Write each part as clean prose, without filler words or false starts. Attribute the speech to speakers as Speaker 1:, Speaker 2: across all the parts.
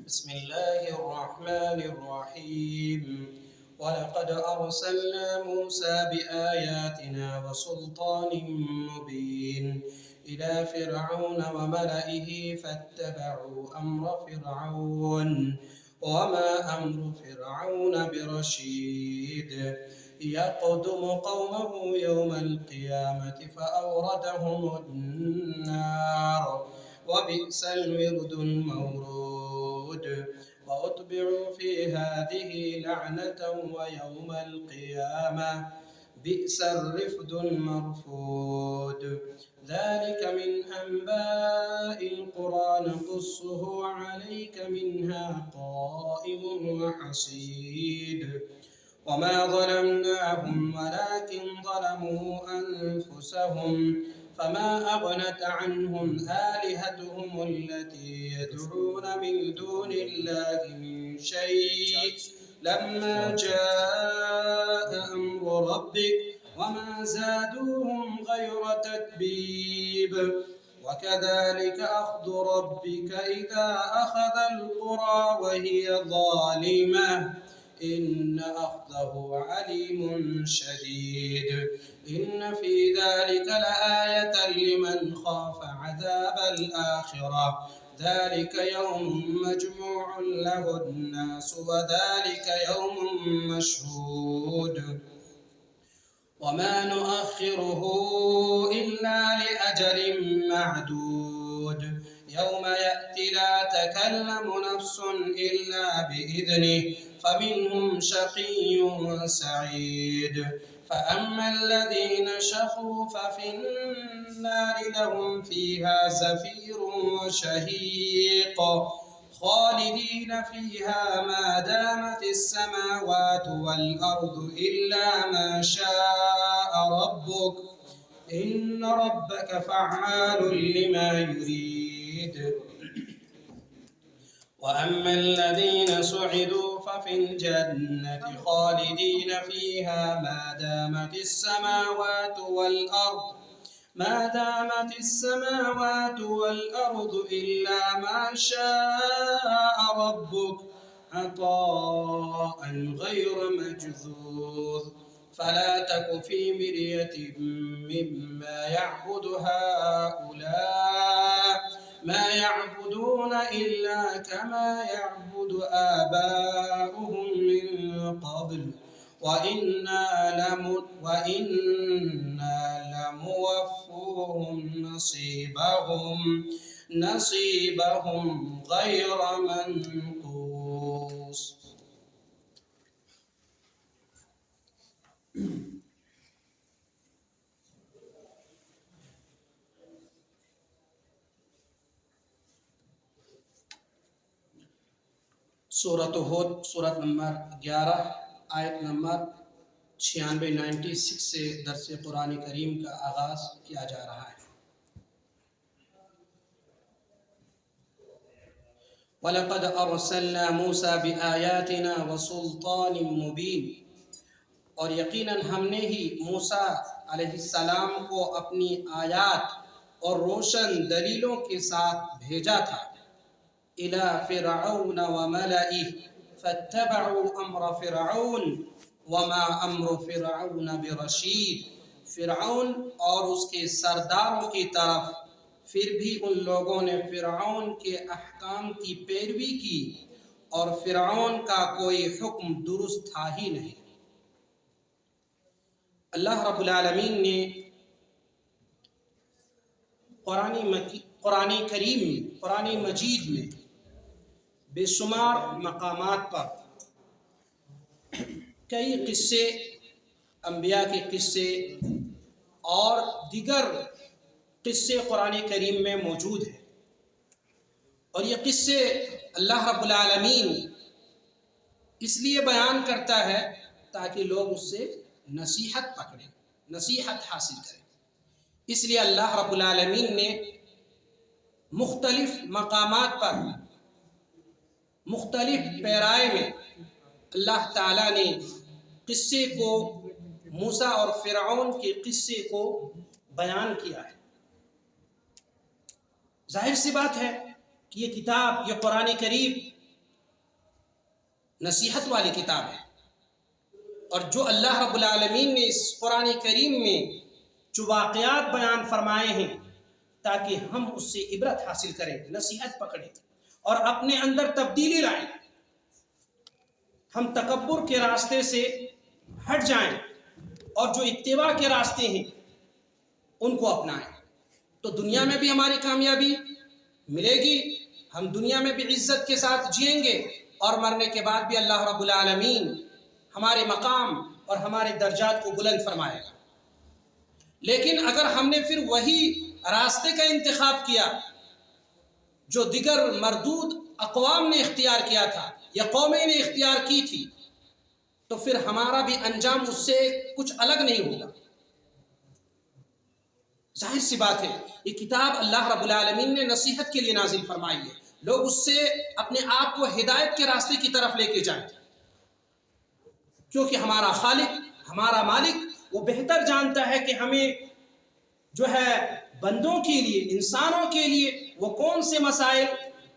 Speaker 1: بسم الله الرحمن الرحيم ولقد أرسلنا موسى بآياتنا وسلطان مبين إلى فرعون وملئه فاتبعوا أمر فرعون وما أمر فرعون برشيد يقدم قومه يوم القيامة فأوردهم النار وبئس الورد المورود وأتبعوا في هذه لعنة ويوم القيامة بئس الرفد المرفود ذلك من أنباء القرى نقصه عليك منها قائم وحصيد وما ظلمناهم ولكن ظلموا أنفسهم فما أغنت عنهم آلهتهم التي يدعون من دون الله من شيء لما جاء أمر ربك وما زادوهم غير تتبيب وكذلك أخذ ربك إذا أخذ القرى وهي ظالمة إن أخذه عليم شديد إن في ذلك لآية لمن خاف عذاب الآخرة ذلك يوم مجموع له الناس وذلك يوم مشهود وما نؤخره إلا لأجل معدود يوم يأتي لا تكلم نفس إلا بإذنه فمنهم شقي وسعيد فأما الذين شقوا ففي النار لهم فيها زفير وشهيق خالدين فيها ما دامت السماوات والأرض إلا ما شاء ربك إن ربك فعال لما يريد وأما الذين سعدوا ففي الجنة خالدين فيها ما دامت السماوات والأرض إلا ما شاء ربك عطاء غير مجذوذ فلا تك في مرية مما يعبد هؤلاء ما يعبدون إلا كما يعبد آباؤهم من قبل وإنا لموفوهم نصيبهم غير منقوص. سورۃ ہود سورت نمبر 11 آیت نمبر 96 سے درس قرآن کریم کا آغاز کیا جا رہا ہے۔ وَلَقَدْ أَرْسَلْنَا مُوسَى بِآيَاتِنَا وَسُلْطَانٍ مُبِينٍ اور یقیناً ہم نے ہی موسیٰ علیہ السلام کو اپنی آیات اور روشن دلیلوں کے ساتھ بھیجا تھا۔ إِلَى فِرْعَوْنَ وَمَلَئِهِ فَاتَّبَعُوا أَمْرَ فِرْعَوْنَ وَمَا أَمْرُ فِرْعَوْنَ بِرَشِيدٍ فرعون اور اس کے سرداروں کی طرف پھر بھی ان لوگوں نے فرعون کے احکام کی پیروی کی اور فرعون کا کوئی حکم درست تھا ہی نہیں۔ اللہ رب العالمین نے قرآن کریم میں قرآن مجید میں بے شمار مقامات پر کئی قصے، انبیاء کے قصے اور دیگر قصے قرآن کریم میں موجود ہیں، اور یہ قصے اللہ رب العالمین اس لیے بیان کرتا ہے تاکہ لوگ اس سے نصیحت پکڑیں، نصیحت حاصل کریں۔ اس لیے اللہ رب العالمین نے مختلف مقامات پر مختلف پیرائے میں اللہ تعالیٰ نے قصے کو، موسیٰ اور فرعون کے قصے کو بیان کیا ہے۔ ظاہر سی بات ہے کہ یہ کتاب، یہ قرآن کریم نصیحت والی کتاب ہے، اور جو اللہ رب العالمین نے اس قرآن کریم میں جو واقعات بیان فرمائے ہیں تاکہ ہم اس سے عبرت حاصل کریں، نصیحت پکڑیں اور اپنے اندر تبدیلی لائیں، ہم تکبر کے راستے سے ہٹ جائیں اور جو اتباع کے راستے ہیں ان کو اپنائیں، تو دنیا میں بھی ہماری کامیابی ملے گی، ہم دنیا میں بھی عزت کے ساتھ جئیں گے، اور مرنے کے بعد بھی اللہ رب العالمین ہمارے مقام اور ہمارے درجات کو بلند فرمائے گا۔ لیکن اگر ہم نے پھر وہی راستے کا انتخاب کیا جو دیگر مردود اقوام نے اختیار کیا تھا یا قومیں نے اختیار کی تھی، تو پھر ہمارا بھی انجام اس سے کچھ الگ نہیں ہوگا۔ ظاہر سی بات ہے، یہ کتاب اللہ رب العالمین نے نصیحت کے لیے نازل فرمائی ہے، لوگ اس سے اپنے آپ کو ہدایت کے راستے کی طرف لے کے جائیں، کیونکہ ہمارا خالق، ہمارا مالک وہ بہتر جانتا ہے کہ ہمیں جو ہے بندوں کے لیے، انسانوں کے لیے وہ کون سے مسائل،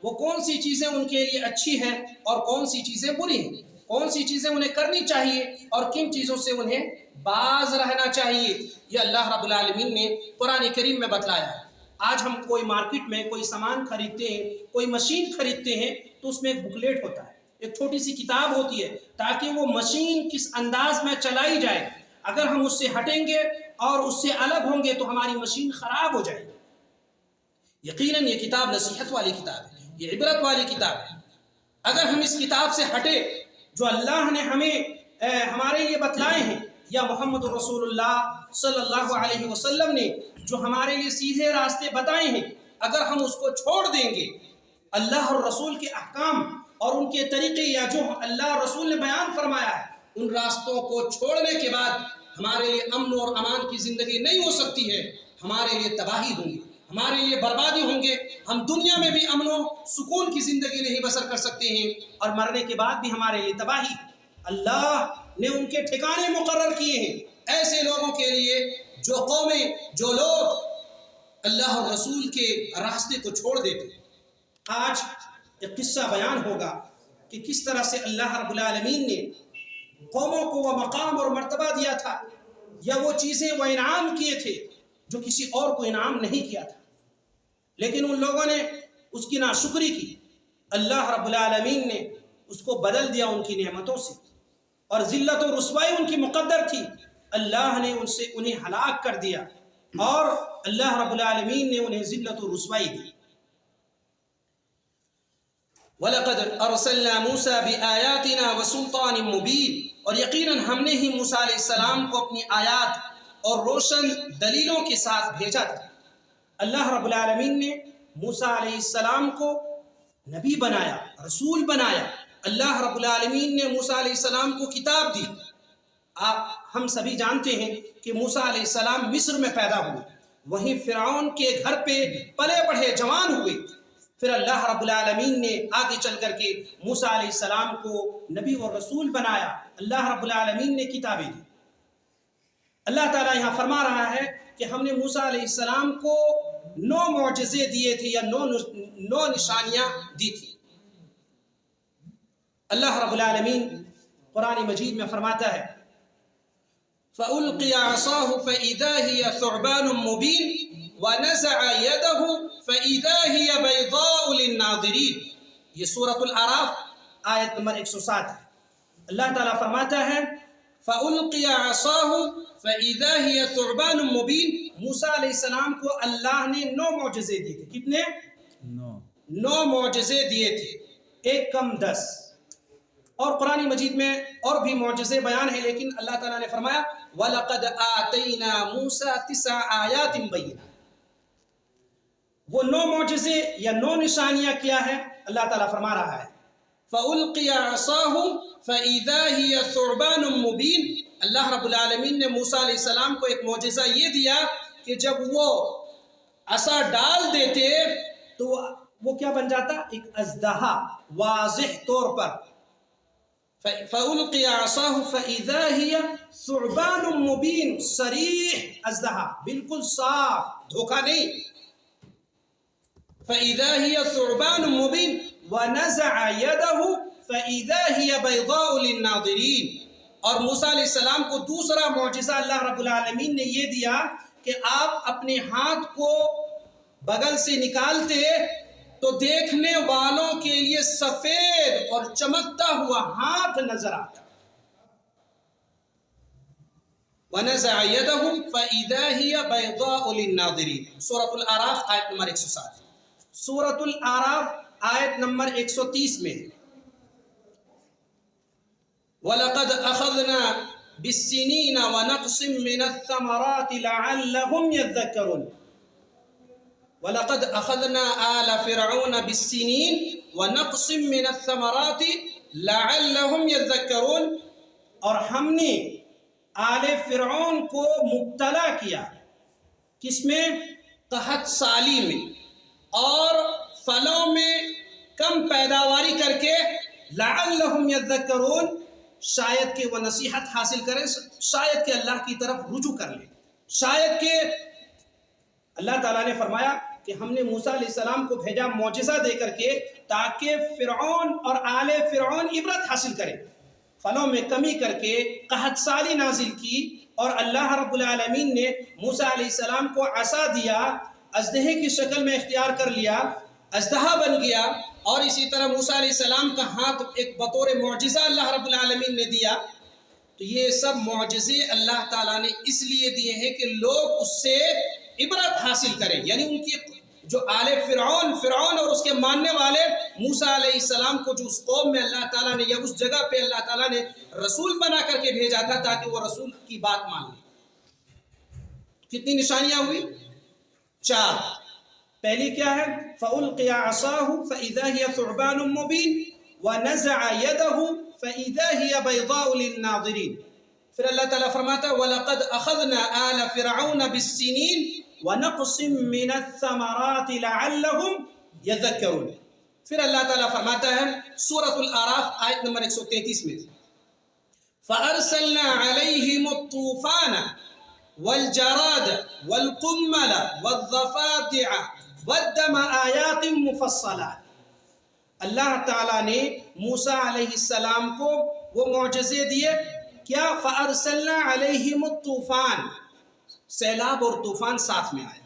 Speaker 1: وہ کون سی چیزیں ان کے لیے اچھی ہیں اور کون سی چیزیں بری ہیں، کون سی چیزیں انہیں کرنی چاہیے اور کن چیزوں سے انہیں باز رہنا چاہیے۔ یہ اللہ رب العالمین نے قرآن کریم میں بتلایا ہے۔ آج ہم کوئی مارکیٹ میں کوئی سامان خریدتے ہیں، کوئی مشین خریدتے ہیں، تو اس میں ایک بکلیٹ ہوتا ہے، ایک چھوٹی سی کتاب ہوتی ہے تاکہ وہ مشین کس انداز میں چلائی جائے، اگر ہم اس سے ہٹیں گے اور اس سے الگ ہوں گے تو ہماری مشین خراب ہو جائے گی۔ یقیناً یہ کتاب نصیحت والی کتاب ہے، یہ عبرت والی کتاب ہے۔ اگر ہم اس کتاب سے ہٹے جو اللہ نے ہمارے لیے بتلائے ہیں، یا محمد رسول اللہ صلی اللہ علیہ وسلم نے جو ہمارے لیے سیدھے راستے بتائے ہیں، اگر ہم اس کو چھوڑ دیں گے، اللہ اور رسول کے احکام اور ان کے طریقے یا جو اللہ اور رسول نے بیان فرمایا ہے، ان راستوں کو چھوڑنے کے بعد ہمارے لیے امن اور امان کی زندگی نہیں ہو سکتی ہے، ہمارے لیے تباہی ہوں گی، ہمارے لیے بربادی ہوں گے، ہم دنیا میں بھی امن و سکون کی زندگی نہیں بسر کر سکتے ہیں، اور مرنے کے بعد بھی ہمارے لیے تباہی۔ اللہ نے ان کے ٹھکانے مقرر کیے ہیں ایسے لوگوں کے لیے جو قومیں، جو لوگ اللہ اور رسول کے راستے کو چھوڑ دیتے ہیں۔ آج ایک قصہ بیان ہوگا کہ کس طرح سے اللہ رب العالمین نے قوموں کو وہ مقام اور مرتبہ دیا تھا، یا وہ چیزیں وہ انعام کیے تھے جو کسی اور کو انعام نہیں کیا تھا، لیکن ان لوگوں نے اس کی ناشکری کی۔ اللہ رب العالمین نے اس کو بدل دیا ان کی نعمتوں سے، اور ذلت و رسوائی ان کی مقدر تھی، اللہ نے انہیں ہلاک کر دیا، اور اللہ رب العالمین نے انہیں ذلت و رسوائی دی۔ وَلَقَدْ أَرْسَلْنَا مُوسَى بِآيَاتِنَا وَسُلْطَانٍ مُبِينٍ، اور یقیناً ہم نے ہی موسیٰ علیہ السلام کو اپنی آیات اور روشن دلیلوں کے ساتھ بھیجا تھا۔ اللہ رب العالمین نے موسیٰ علیہ السلام کو نبی بنایا، رسول بنایا، اللہ رب العالمین نے موسیٰ علیہ السلام کو کتاب دی۔ ہم سبھی جانتے ہیں کہ موسیٰ علیہ السلام مصر میں پیدا ہوئے، وہیں فرعون کے گھر پہ پلے بڑھے، جوان ہوئے، پھر اللہ رب العالمین نے آگے چل کر کے موسیٰ علیہ السلام کو نبی اور رسول بنایا، اللہ رب العالمین نے کتابیں دی۔ اللہ تعالیٰ یہاں فرما رہا ہے کہ ہم نے موسیٰ علیہ السلام کو 9 معجزے دیے تھے، یا 9 نشانیاں دی تھی۔ اللہ رب العالمین قرآن مجید میں فرماتا ہے فَأُلْقِيَ عَصَاهُ فَإِذَا هِيَ ثُعْبَانٌ مُبِينٌ وَنَزَعَ يَدَهُ فَإِذَا هِيَ بَيْضَاءُ لِلنَّاظِرِينَ۔ یہ سورۃ الأعراف آیت نمبر 107 ہے۔ اللہ تعالیٰ فرماتا ہے فَأُلْقِيَ عَصَاهُ فَإِذَا هِيَ ثُعْبَانٌ مُبِينٌ، موسیٰ علیہ السلام کو اللہ نے 9 معجزے دیے تھے۔ کتنے؟ 9 معجزے دیے تھے، ایک کم 10۔ اور قرآن مجید میں اور بھی معجزے بیان ہیں، لیکن اللہ تعالیٰ نے فرمایا وَلَقَدْ آتَيْنَا مُوسَى 9 آیات بَيِّنَاتٍ۔ وہ 9 معجزے یا 9 نشانیاں کیا ہے؟ اللہ تعالیٰ فرما رہا ہے فَأُلْقِيَ عَصَاهُ فَإِذَا هِيَ ثُعْبَانٌ مُبِينٌ۔ اللہ رب العالمین نے موسیٰ علیہ السلام کو ایک معجزہ یہ دیا کہ جب وہ عصا ڈال دیتے تو وہ کیا بن جاتا؟ ایک اژدہا، واضح طور پر۔ فَأُلْقِيَ عَصَاهُ فَإِذَا هِيَ ثُعْبَانٌ مُبِينٌ، صریح اژدہا، بالکل صاف، دھوکہ نہیں۔ فَإِذَا هِيَ ثُعْبَانٌ مُبِينٌ وَنَزَعَ يَدَهُ فَإِذَا هِيَ بَيْضَاءُ لِلنَّاظِرِينَ۔ اور موسیٰ علیہ السلام کو دوسرا معجزہ اللہ رب العالمین نے یہ دیا کہ آپ اپنے ہاتھ کو بغل سے نکالتے تو دیکھنے والوں کے لیے سفید اور چمکتا ہوا ہاتھ نظر آتا۔ وَنَزَعَ يَدَهُ فَإِذَا هِيَ بَيْضَاءُ لِلنَّاظِرِينَ، سورۃ الأعراف آیت نمبر 107۔ سورۃ الأعراف آیت نمبر 130 میں وَلَقَدْ أَخَذْنَا بِالسِّنِينَ وَنَقْصٍ مِّنَ الثَّمَرَاتِ لَعَلَّهُمْ يَذَّكَّرُونَ۔ وَلَقَدْ أَخَذْنَا آلَ فِرْعَوْنَ بِالسِّنِينَ وَنَقْصٍ مِّنَ الثَّمَرَاتِ لَعَلَّهُمْ يَذَّكَّرُونَ، اور ہم نے آل فرعون کو مبتلا کیا کس میں؟ قحط سالی میں اور پھلوں میں کم پیداواری کر کے، لعلہم یذکرون، شاید کہ وہ نصیحت حاصل کریں، شاید کہ اللہ کی طرف رجوع کر لیں، شاید کہ اللہ تعالیٰ نے فرمایا کہ ہم نے موسیٰ علیہ السلام کو بھیجا معجزہ دے کر کے تاکہ فرعون اور آل فرعون عبرت حاصل کریں۔ پھلوں میں کمی کر کے قحط سالی نازل کی، اور اللہ رب العالمین نے موسیٰ علیہ السلام کو عصا دیا، اژدہے کی شکل میں اختیار کر لیا، اژدہا بن گیا، اور اسی طرح موسیٰ علیہ السلام کا ہاتھ ایک بطور معجزہ اللہ رب العالمین نے دیا۔ تو یہ سب معجزے اللہ تعالیٰ نے اس لیے دیے ہیں کہ لوگ اس سے عبرت حاصل کریں، یعنی ان کی جو آل فرعون اور اس کے ماننے والے موسیٰ علیہ السلام کو جو اس قوم میں اللہ تعالیٰ نے یا اس جگہ پہ اللہ تعالیٰ نے رسول بنا کر کے بھیجا تھا تاکہ وہ رسول کی بات مان لیں۔ کتنی نشانیاں ہوئی؟ 4۔ پہلی کیا ہے؟ فَأُلْقِيَ عَصَاهُ فَإِذَا هِيَ ثُعْبَانٌ مُّبِينٌ وَنَزَعَ يَدَهُ فَإِذَا هِيَ بَيْضَاءُ لِلنَّاظِرِينَ۔ پھر اللہ تعالیٰ فرماتا ہے وَلَقَدْ أَخَذْنَا آلَ فِرْعَوْنَ بِالسِّنِينَ وَنَقْصٍ مِّنَ الثَّمَرَاتِ لَعَلَّهُمْ يَذَّكَّرُونَ۔ پھر اللہ تعالیٰ فرماتا ہے سورۃ الأعراف آیت نمبر 133 میں فَأَرْسَلْنَا عَلَيْهِمُ الطُّوفَانَ وَالْجَرَادَ وَالْقُمَّلَ وَالضَّفَادِعَ وَالدَّمَ آیَاتٍ مُفَصَّلَاتٍ۔ اللہ تعالیٰ نے موسیٰ علیہ السلام کو وہ معجزے دیے، کیا؟ فَأَرْسَلْنَا عَلَيْهِمُ الطُّوفَانَ، سیلاب اور طوفان ساتھ میں آیا،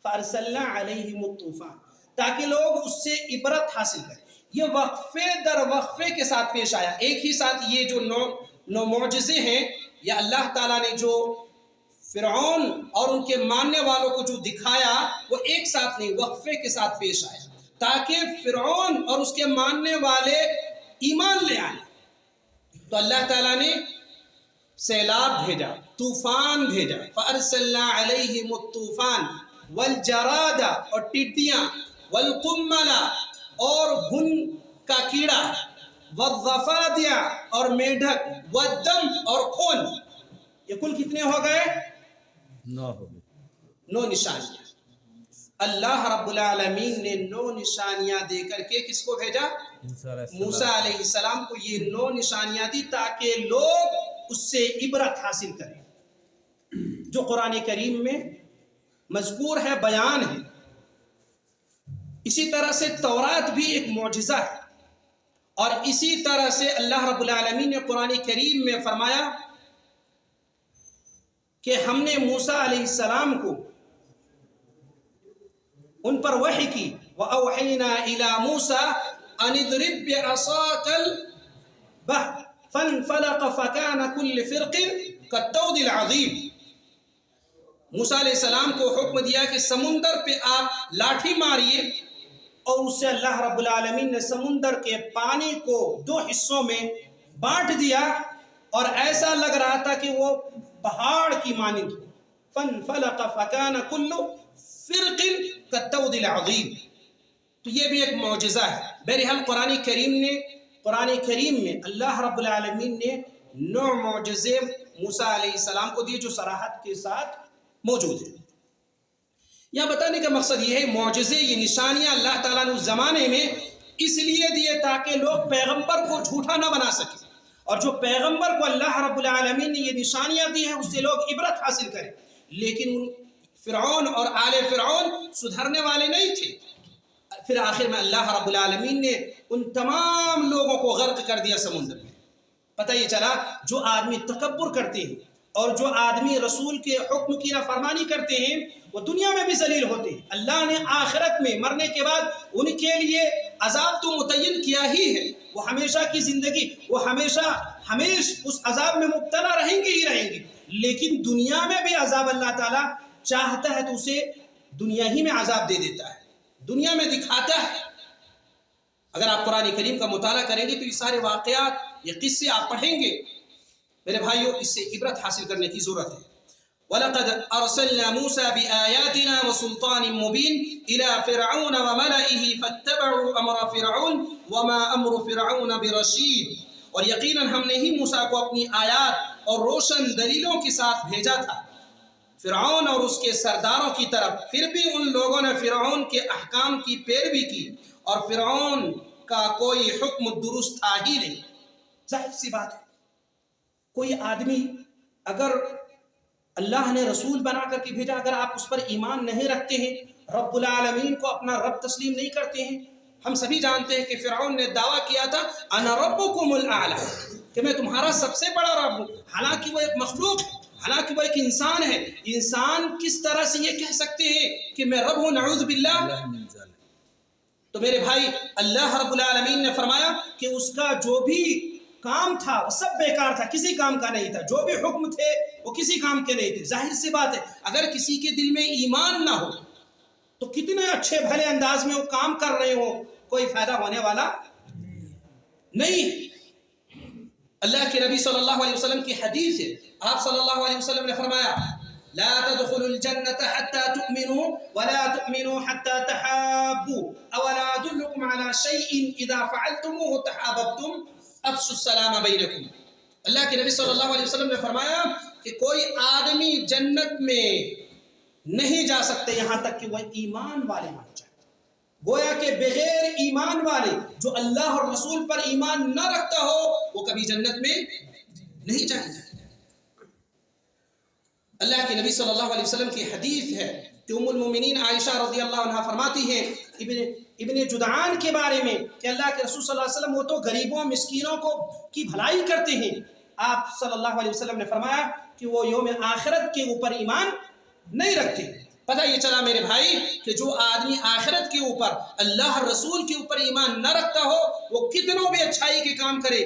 Speaker 1: فَأَرْسَلْنَا عَلَيْهِمُ الطُّوفَانَ، تاکہ لوگ اس سے عبرت حاصل کریں۔ یہ وقفے در وقفے کے ساتھ پیش آیا، ایک ہی ساتھ یہ جو نو معجزے ہیں یا اللہ تعالیٰ نے جو فرعون اور ان کے ماننے والوں کو جو دکھایا وہ ایک ساتھ نہیں، وقفے کے ساتھ پیش آیا تاکہ فرعون اور اس کے ماننے والے ایمان لے آئیں۔ تو اللہ تعالیٰ نے سیلاب بھیجا، طوفان بھیجا، فَأَرْسَلْنَا عَلَيْهِمُ الطُّوفَانَ وَالْجَرَادَ اور ٹڈیاں، وَالْقُمَّلَ اور گھن کا کیڑا، وَالضَّفَادِعَ اور میڈک، وَالدَّمَ اور خون۔ یہ کل کتنے ہو گئے؟ 9 نشانیاں۔ اللہ رب العالمین نے 9 نشانیاں دے کر کے کس کو بھیجا؟ موسیٰ علیہ السلام کو یہ 9 نشانیاں دی تاکہ لوگ اس سے عبرت حاصل کریں، جو قرآن کریم میں مذکور ہے، بیان ہے۔ اسی طرح سے تورات بھی ایک معجزہ ہے، اور اسی طرح سے اللہ رب العالمین نے قرآن کریم میں فرمایا کہ ہم نے موسیٰ علیہ السلام کو ان پر وحی کی، وَأَوْحَيْنَا إِلَى مُوسَىٰ أَنِ اضْرِب بِّعَصَاكَ الْبَحْرَ فَانْفَلَقَ فَكَانَ كُلُّ فِرْقٍ كَالطَّوْدِ الْعَظِيمِ۔ موسیٰ علیہ السلام کو حکم دیا کہ سمندر پہ آپ لاٹھی ماریے، اور اس سے اللہ رب العالمین نے سمندر کے پانی کو 2 حصوں میں بانٹ دیا، اور ایسا لگ رہا تھا کہ وہ پہاڑ کی مانند ہو۔ فَانْفَلَقَ فَكَانَ كُلُّ فِرْقٍ كَالطَّوْدِ الْعَظِيمِ۔ تو یہ بھی ایک معجزہ ہے۔ بہرحال قرآن کریم میں اللہ رب العالمین نے 9 معجزے موسیٰ علیہ السلام کو دیے جو صراحت کے ساتھ موجود ہیں۔ یہاں بتانے کا مقصد یہ ہے معجزے، یہ نشانیاں اللہ تعالیٰ نے اس زمانے میں اس لیے دیے تاکہ لوگ پیغمبر کو جھوٹا نہ بنا سکیں، اور جو پیغمبر کو اللہ رب العالمین نے یہ نشانیاں دی ہیں اس سے لوگ عبرت حاصل کریں۔ لیکن فرعون اور آل فرعون سدھرنے والے نہیں تھے، پھر آخر میں اللہ رب العالمین نے ان تمام لوگوں کو غرق کر دیا سمندر میں۔ پتہ یہ چلا جو آدمی تکبر کرتے ہیں اور جو آدمی رسول کے حکم کی نافرمانی کرتے ہیں وہ دنیا میں بھی ذلیل ہوتے ہیں۔ اللہ نے آخرت میں مرنے کے بعد ان کے لیے عذاب تو متعین کیا ہی ہے، وہ ہمیشہ کی زندگی وہ ہمیشہ اس عذاب میں مبتلا رہیں گے ہی رہیں گے، لیکن دنیا میں بھی عذاب اللہ تعالیٰ چاہتا ہے تو اسے دنیا ہی میں عذاب دے دیتا ہے، دنیا میں دکھاتا ہے۔ اگر آپ قرآن کریم کا مطالعہ کریں گے تو یہ سارے واقعات، یہ قصے آپ پڑھیں گے میرے بھائیوں، اس سے عبرت حاصل کرنے کی ضرورت ہے۔ وَلَقَدْ أَرْسَلْنَا مُوسَى بِآيَاتِنَا وَسُلْطَانٍ مُبِينٍ إِلَى فِرْعَوْنَ وَمَلَئِهِ فَاتَّبَعُوا أَمْرَ فِرْعَوْنَ وَمَا أَمْرُ فِرْعَوْنَ بِرَشِيدٍ، اور یقیناً ہم نے ہی موسیٰ کو اپنی آیات اور روشن دلیلوں کے ساتھ بھیجا تھا فرعون اور اس کے سرداروں کی طرف، پھر بھی ان لوگوں نے فرعون کے احکام کی پیروی کی اور فرعون کا کوئی حکم درست تھا ہی نہیں۔ ظاہر سی بات ہے، کوئی آدمی اگر اللہ نے رسول بنا کر کے بھیجا، اگر آپ اس پر ایمان نہیں رکھتے ہیں، رب العالمین کو اپنا رب تسلیم نہیں کرتے ہیں۔ ہم سبھی جانتے ہیں کہ فرعون نے دعویٰ کیا تھا انا ربکم الاعلی، کہ میں تمہارا سب سے بڑا رب ہوں، حالانکہ وہ ایک مخلوق ہے، حالانکہ وہ ایک انسان ہے۔ انسان کس طرح سے یہ کہہ سکتے ہیں کہ میں رب ہوں؟ نعوذ باللہ۔ تو میرے بھائی، اللہ رب العالمین نے فرمایا کہ اس کا جو بھی کام تھا وہ سب بیکار تھا، کسی کام کا نہیں تھا، جو بھی حکم تھے وہ کسی کام کے نہیں تھے۔ ظاہر سی بات ہے، اگر کسی کے دل میں ایمان نہ ہو تو کتنے اچھے بھلے انداز میں وہ کام کر رہے ہو، کوئی فائدہ ہونے والا نہیں۔ اللہ کے نبی صلی اللہ علیہ وسلم کی حدیث ہے، آپ صلی اللہ علیہ وسلم نے فرمایا لا تدخلوا الجنة حتى تؤمنوا ولا تؤمنوا حتى تحابوا اولا ادلكم على شيء اذا فعلتموه تحاببتم افشوا السلام بینکم۔ اللہ کے نبی صلی اللہ علیہ وسلم نے فرمایا کہ کوئی آدمی جنت میں نہیں جا سکتے یہاں تک کہ وہ ایمان والے ہو جائے۔ گویا کہ بغیر ایمان والے، جو اللہ اور رسول پر ایمان نہ رکھتا ہو، وہ کبھی جنت میں نہیں جائے گا۔ اللہ کے نبی صلی اللہ علیہ وسلم کی حدیث ہے کہ ام المومنین عائشہ رضی اللہ عنہ فرماتی ہیں ابن جدعان کے بارے میں کہ اللہ کے رسول صلی اللہ علیہ وسلم وہ تو غریبوں مسکینوں کی بھلائی کرتے ہیں، آپ صلی اللہ علیہ وسلم نے فرمایا کہ وہ یوم آخرت کے اوپر ایمان نہیں رکھتے۔ پتہ یہ چلا میرے بھائی کہ جو آدمی آخرت کے اوپر، اللہ رسول کے اوپر ایمان نہ رکھتا ہو، وہ کتنوں بھی اچھائی کے کام کرے